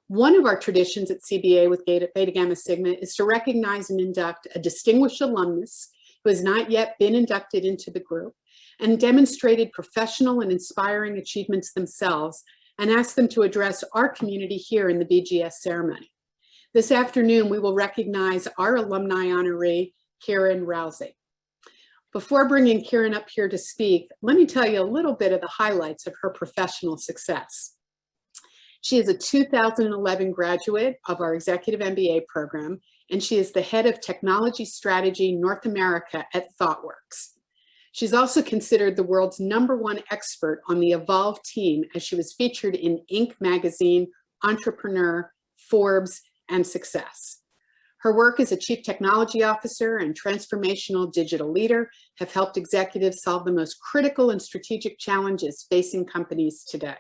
One of our traditions at CBA with Beta Gamma Sigma is to recognize and induct a distinguished alumnus who has not yet been inducted into the group and demonstrated professional and inspiring achievements themselves, and ask them to address our community here in the BGS ceremony. This afternoon, we will recognize our alumni honoree, Kiran Rouzie. Before bringing Kiran up here to speak, let me tell you a little bit of the highlights of her professional success. She is a 2011 graduate of our Executive MBA program, and she is the head of Technology Strategy North America at ThoughtWorks. She's also considered the world's #1 expert on the Evolve team, as she was featured in Inc. magazine, Entrepreneur, Forbes, and Success. Her work as a chief technology officer and transformational digital leader have helped executives solve the most critical and strategic challenges facing companies today.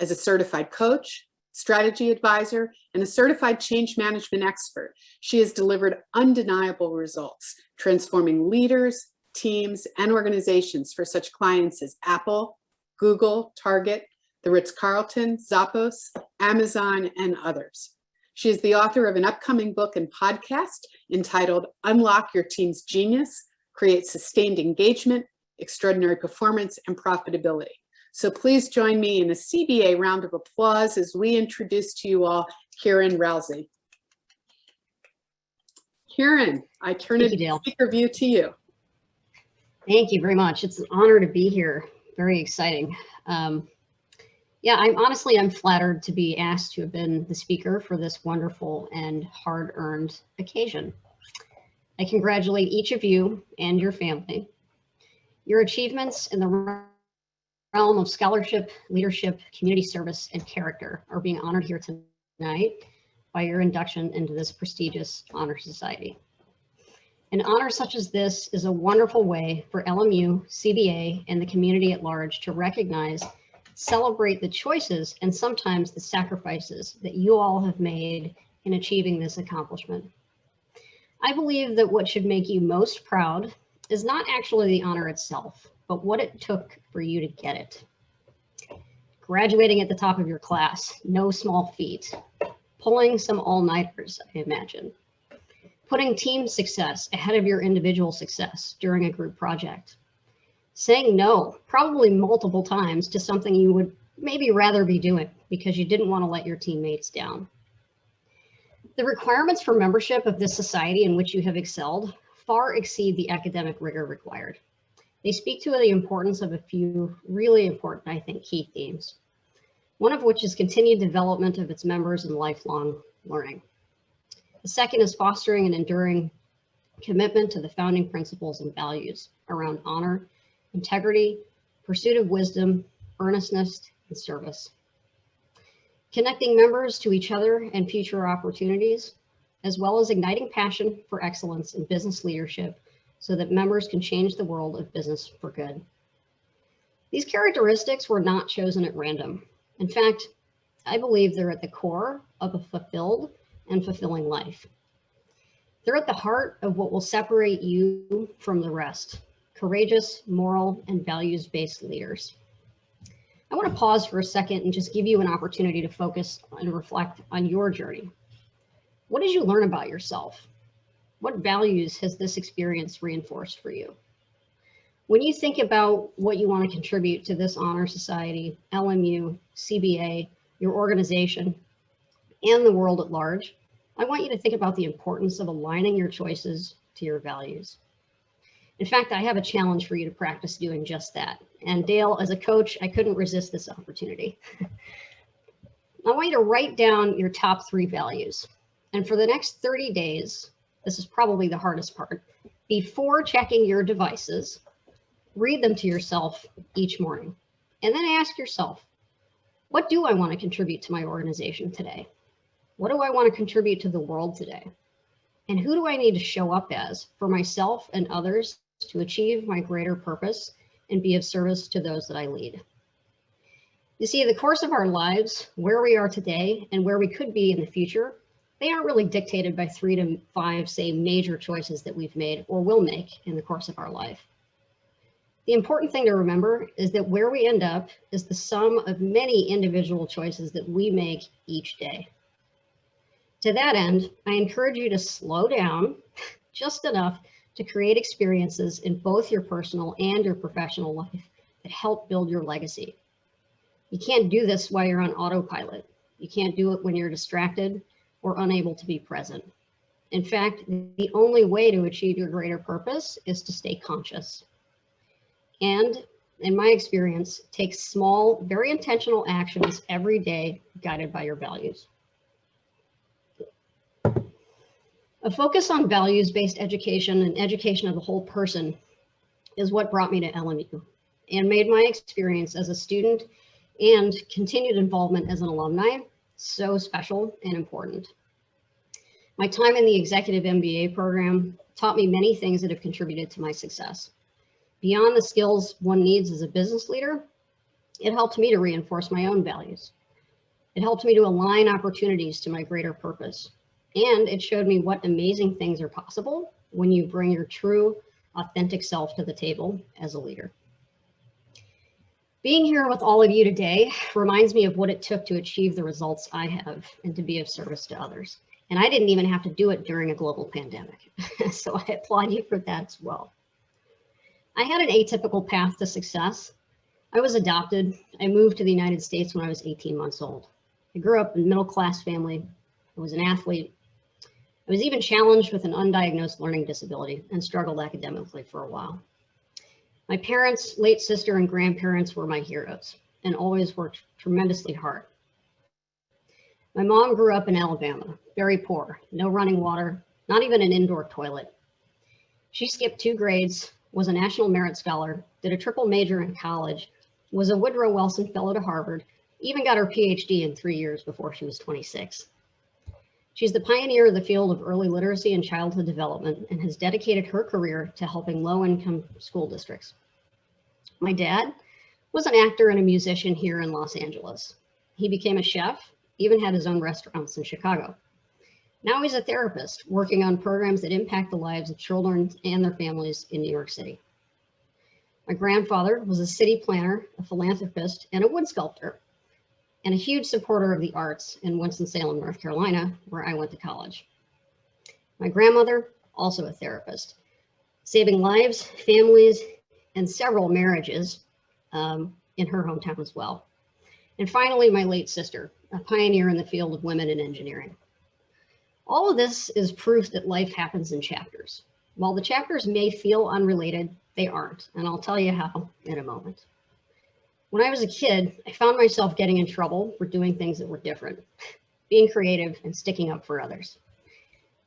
As a certified coach, strategy advisor, and a certified change management expert, she has delivered undeniable results, transforming leaders, teams, and organizations for such clients as Apple, Google, Target, the Ritz-Carlton, Zappos, Amazon, and others. She is the author of an upcoming book and podcast entitled Unlock Your Team's Genius, Create Sustained Engagement, Extraordinary Performance, and Profitability. So please join me in a CBA round of applause as we introduce to you all Kiran Rouzie. Kiran, I turn it to speaker view to you. Thank you very much. It's an honor to be here. Very exciting. Yeah, I'm flattered to be asked to have been the speaker for this wonderful and hard-earned occasion. I congratulate each of you and your family. Your achievements in the realm of scholarship, leadership, community service, and character are being honored here tonight by your induction into this prestigious honor society. An honor such as this is a wonderful way for LMU, CBA, and the community at large to recognize, celebrate the choices and sometimes the sacrifices that you all have made in achieving this accomplishment. I believe that what should make you most proud is not actually the honor itself, but what it took for you to get it. Graduating at the top of your class, no small feat. Pulling some all-nighters, I imagine. Putting team success ahead of your individual success during a group project. Saying no, probably multiple times, to something you would maybe rather be doing because you didn't want to let your teammates down. The requirements for membership of this society in which you have excelled far exceed the academic rigor required. They speak to the importance of a few really important, I think, key themes. One of which is continued development of its members and lifelong learning. The second is fostering an enduring commitment to the founding principles and values around honor, integrity, pursuit of wisdom, earnestness, and service. Connecting members to each other and future opportunities, as well as igniting passion for excellence in business leadership so that members can change the world of business for good. These characteristics were not chosen at random. In fact, I believe they're at the core of a fulfilled and fulfilling life. They're at the heart of what will separate you from the rest: courageous, moral, and values-based leaders. I want to pause for a second and just give you an opportunity to focus and reflect on your journey. What did you learn about yourself? What values has this experience reinforced for you? When you think about what you want to contribute to this honor society, LMU, CBA, your organization, and the world at large, I want you to think about the importance of aligning your choices to your values. In fact, I have a challenge for you to practice doing just that. And Dale, as a coach, I couldn't resist this opportunity. I want you to write down your top 3 values. And for the next 30 days, this is probably the hardest part, before checking your devices, read them to yourself each morning. And then ask yourself, what do I want to contribute to my organization today? What do I want to contribute to the world today? And who do I need to show up as for myself and others to achieve my greater purpose and be of service to those that I lead? You see, the course of our lives, where we are today and where we could be in the future, they aren't really dictated by 3 to 5, say, major choices that we've made or will make in the course of our life. The important thing to remember is that where we end up is the sum of many individual choices that we make each day. To that end, I encourage you to slow down just enough to create experiences in both your personal and your professional life that help build your legacy. You can't do this while you're on autopilot. You can't do it when you're distracted or unable to be present. In fact, the only way to achieve your greater purpose is to stay conscious. And in my experience, take small, very intentional actions every day guided by your values. A focus on values-based education and education of the whole person is what brought me to LMU and made my experience as a student and continued involvement as an alumni so special and important. My time in the executive MBA program taught me many things that have contributed to my success. Beyond the skills one needs as a business leader, it helped me to reinforce my own values. It helped me to align opportunities to my greater purpose. And it showed me what amazing things are possible when you bring your true, authentic self to the table as a leader. Being here with all of you today reminds me of what it took to achieve the results I have and to be of service to others. And I didn't even have to do it during a global pandemic. So I applaud you for that as well. I had an atypical path to success. I was adopted. I moved to the United States when I was 18 months old. I grew up in a middle-class family. I was an athlete. I was even challenged with an undiagnosed learning disability and struggled academically for a while. My parents, late sister, and grandparents were my heroes and always worked tremendously hard. My mom grew up in Alabama, very poor, no running water, not even an indoor toilet. She skipped 2 grades, was a National Merit Scholar, did a triple major in college, was a Woodrow Wilson Fellow to Harvard, even got her PhD in 3 years before she was 26. She's the pioneer of the field of early literacy and childhood development and has dedicated her career to helping low-income school districts. My dad was an actor and a musician here in Los Angeles. He became a chef, even had his own restaurants in Chicago. Now he's a therapist working on programs that impact the lives of children and their families in New York City. My grandfather was a city planner, a philanthropist, and a wood sculptor, and a huge supporter of the arts in Winston-Salem, North Carolina, where I went to college. My grandmother, also a therapist, saving lives, families, and several marriages in her hometown as well. And finally, my late sister, a pioneer in the field of women in engineering. All of this is proof that life happens in chapters. While the chapters may feel unrelated, they aren't, and I'll tell you how in a moment. When I was a kid, I found myself getting in trouble for doing things that were different, being creative and sticking up for others.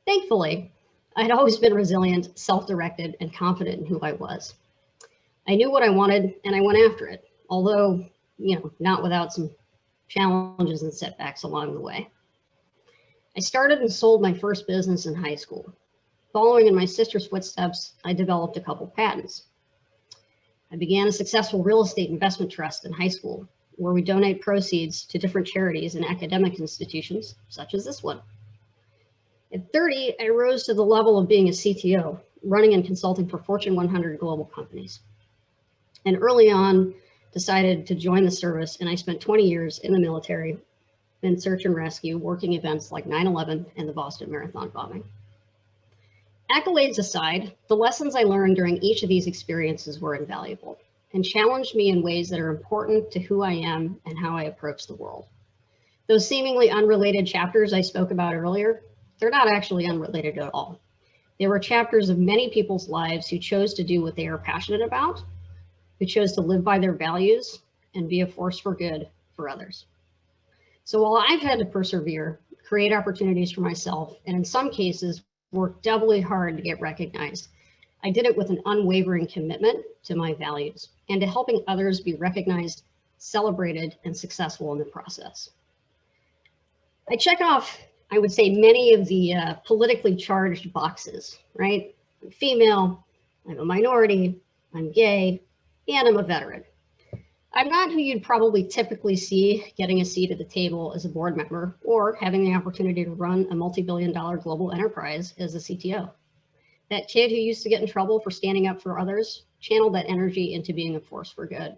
Thankfully, I'd always been resilient, self-directed, and confident in who I was. I knew what I wanted and I went after it, although, not without some challenges and setbacks along the way. I started and sold my first business in high school. Following in my sister's footsteps, I developed a couple patents. I began a successful real estate investment trust in high school, where we donate proceeds to different charities and academic institutions, such as this one. At 30, I rose to the level of being a CTO, running and consulting for Fortune 100 global companies. And early on, decided to join the service, and I spent 20 years in the military in search and rescue, working events like 9/11 and the Boston Marathon bombing. Accolades aside, the lessons I learned during each of these experiences were invaluable and challenged me in ways that are important to who I am and how I approach the world. Those seemingly unrelated chapters I spoke about earlier, they're not actually unrelated at all. They were chapters of many people's lives who chose to do what they are passionate about, who chose to live by their values and be a force for good for others. So while I've had to persevere, create opportunities for myself, and in some cases, work doubly hard to get recognized, I did it with an unwavering commitment to my values and to helping others be recognized, celebrated, and successful in the process. I check off, I would say, many of the politically charged boxes, right? I'm female, I'm a minority, I'm gay, and I'm a veteran. I'm not who you'd probably typically see getting a seat at the table as a board member or having the opportunity to run a multi-billion-dollar global enterprise as a CTO. That kid who used to get in trouble for standing up for others channeled that energy into being a force for good.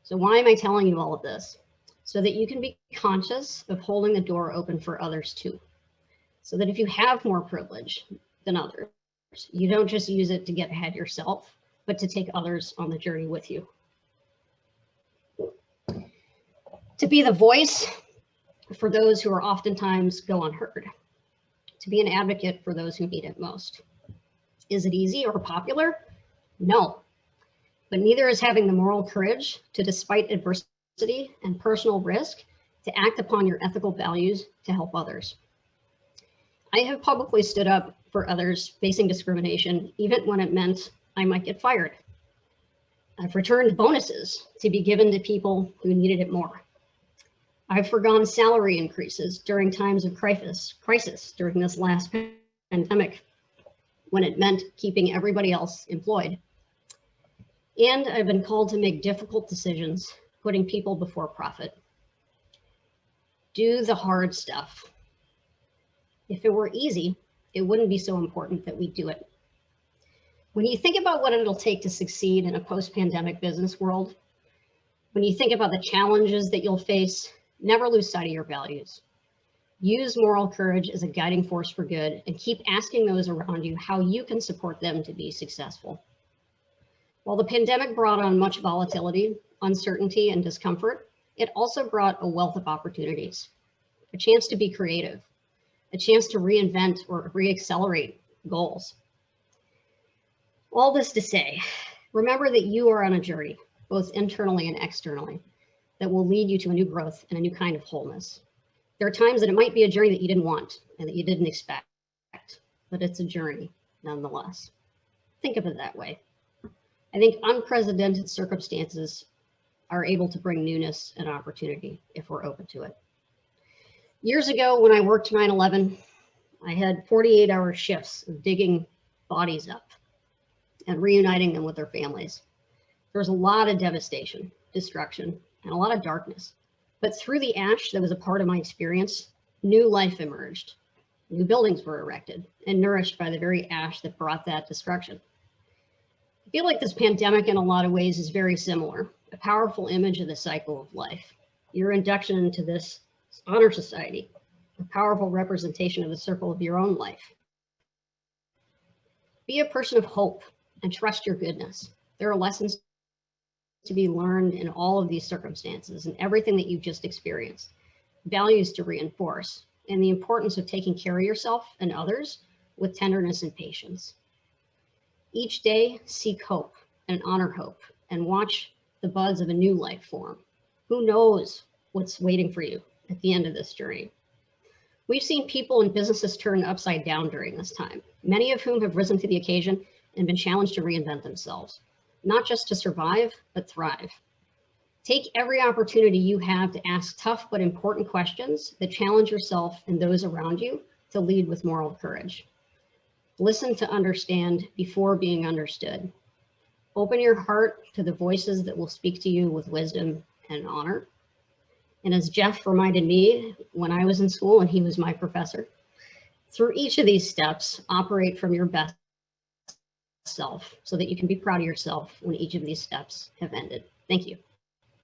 So why am I telling you all of this? So that you can be conscious of holding the door open for others too. so that if you have more privilege than others, you don't just use it to get ahead yourself, but to take others on the journey with you. To be the voice for those who are oftentimes go unheard. To be an advocate for those who need it most. Is it easy or popular? No. But neither is having the moral courage to, despite adversity and personal risk, to act upon your ethical values to help others. I have publicly stood up for others facing discrimination, even when it meant I might get fired. I've returned bonuses to be given to people who needed it more. I've forgone salary increases during times of crisis during this last pandemic, when it meant keeping everybody else employed. And I've been called to make difficult decisions, putting people before profit. Do the hard stuff. If it were easy, it wouldn't be so important that we do it. When you think about what it'll take to succeed in a post-pandemic business world, when you think about the challenges that you'll face, never lose sight of your values. Use moral courage as a guiding force for good, and keep asking those around you how you can support them to be successful. While the pandemic brought on much volatility, uncertainty, and discomfort, it also brought a wealth of opportunities, a chance to be creative, a chance to reinvent or re-accelerate goals. All this to say, remember that you are on a journey, both internally and externally, that will lead you to a new growth and a new kind of wholeness. There are times that it might be a journey that you didn't want and that you didn't expect, but it's a journey nonetheless. Think of it that way. I think unprecedented circumstances are able to bring newness and opportunity if we're open to it. Years ago, when I worked 9/11, I had 48-hour shifts of digging bodies up and reuniting them with their families. There was a lot of devastation, destruction, and a lot of darkness. But through the ash that was a part of my experience, new life emerged. New buildings were erected and nourished by the very ash that brought that destruction. I feel like this pandemic in a lot of ways is very similar, a powerful image of the cycle of life. Your induction into this honor society, a powerful representation of the circle of your own life. Be a person of hope and trust your goodness. There are lessons to be learned in all of these circumstances and everything that you've just experienced, values to reinforce, and the importance of taking care of yourself and others with tenderness and patience. Each day, seek hope and honor hope and watch the buds of a new life form. Who knows what's waiting for you at the end of this journey? We've seen people and businesses turn upside down during this time, many of whom have risen to the occasion and been challenged to reinvent themselves, not just to survive, but thrive. Take every opportunity you have to ask tough but important questions that challenge yourself and those around you to lead with moral courage. Listen to understand before being understood. Open your heart to the voices that will speak to you with wisdom and honor. And as Jeff reminded me when I was in school and he was my professor, through each of these steps, operate from your best self so that you can be proud of yourself when each of these steps have ended. Thank you.